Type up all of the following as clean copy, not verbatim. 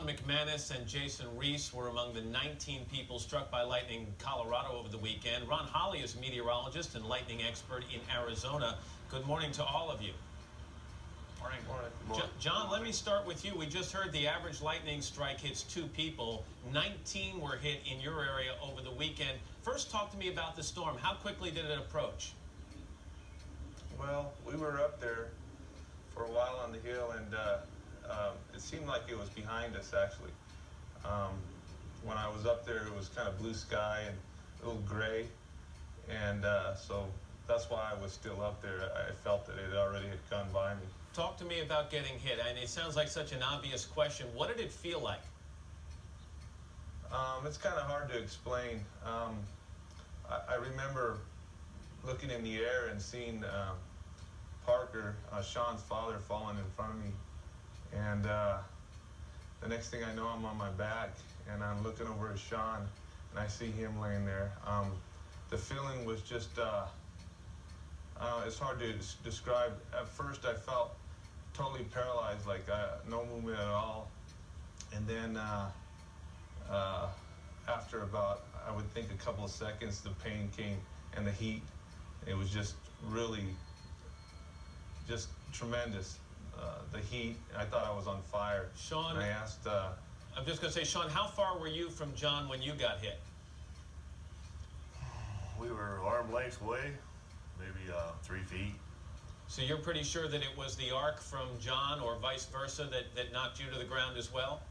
Ron McManus and Jason Reese were among the 19 people struck by lightning in Colorado over the weekend. Ron Holle is a meteorologist and lightning expert in Arizona. Good morning to all of you. Morning. Morning. John, let me start with you. We just heard the average lightning strike hits 2 people. 19 were hit in your area over the weekend. First, talk to me about the storm. How quickly did it approach? Well, we were up there for a while on the hill, and it seemed like it was behind us, actually. When I was up there, it was kind of blue sky and a little gray, and so that's why I was still up there. I felt that it already had gone by me. Talk to me about getting hit. And it sounds like such an obvious question. What did it feel like? It's kind of hard to explain. I remember looking in the air and seeing Parker, Sean's father, falling in front of me. And the next thing I know, I'm on my back, and I'm looking over at Sean, and I see him laying there. The feeling was just, it's hard to describe. At first, I felt totally paralyzed, like no movement at all. And then after about, I would think a couple of seconds, the pain came and the heat. It was just really, just tremendous. The heat, I thought I was on fire. Sean, and I asked... I'm just going to say, Sean, how far were you from John when you got hit? We were arm length away, maybe 3 feet. So you're pretty sure that it was the arc from John or vice versa that knocked you to the ground as well?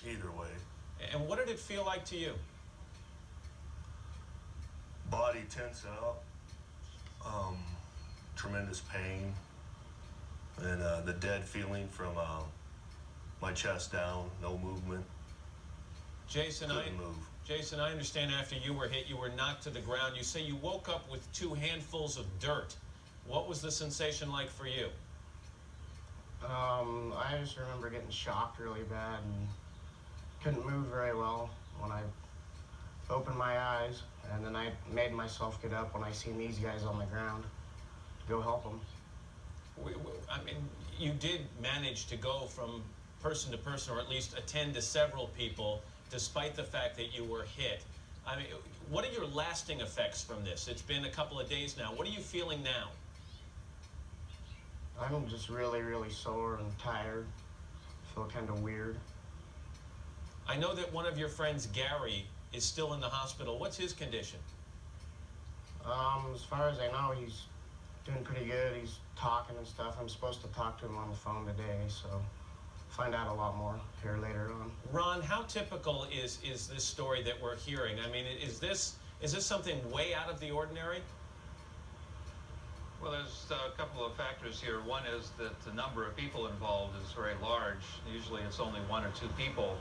Either way. And what did it feel like to you? Body tense out, tremendous pain, and the dead feeling from my chest down, no movement. Jason, Couldn't move. I understand after you were hit, you were knocked to the ground. You say you woke up with 2 handfuls of dirt. What was the sensation like for you? I just remember getting shocked really bad and couldn't move very well when I opened my eyes, and then I made myself get up when I seen these guys on the ground to go help them. I mean, you did manage to go from person to person, or at least attend to several people, despite the fact that you were hit. I mean, what are your lasting effects from this? It's been a couple of days now. What are you feeling now? I'm just really, really sore and tired. Feel kind of weird. I know that one of your friends, Gary, is still in the hospital. What's his condition? As far as I know, he's doing pretty good. He's talking and stuff. I'm supposed to talk to him on the phone today, so find out a lot more here later on. Ron, how typical is this story that we're hearing? I mean, is this something way out of the ordinary? Well, there's a couple of factors here. One is that the number of people involved is very large. Usually it's only 1 or 2 people.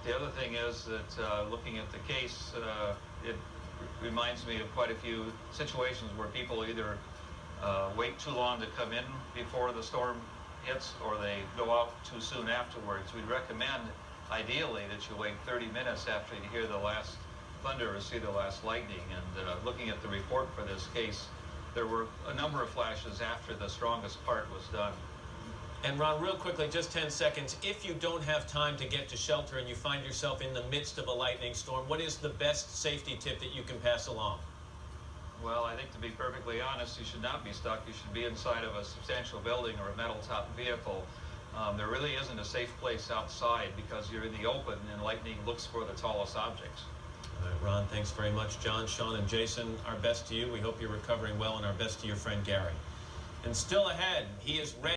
The other thing is that looking at the case, it reminds me of quite a few situations where people either wait too long to come in before the storm hits, or they go out too soon afterwards. We'd recommend, ideally, that you wait 30 minutes after you hear the last thunder or see the last lightning. And looking at the report for this case, there were a number of flashes after the strongest part was done. And Ron, real quickly, just 10 seconds. If you don't have time to get to shelter and you find yourself in the midst of a lightning storm, what is the best safety tip that you can pass along? Well, I think to be perfectly honest, you should not be stuck. You should be inside of a substantial building or a metal-topped vehicle. There really isn't a safe place outside because you're in the open and lightning looks for the tallest objects. All right, Ron, thanks very much. John, Sean, and Jason, our best to you. We hope you're recovering well, and our best to your friend Gary. And still ahead, he is ready.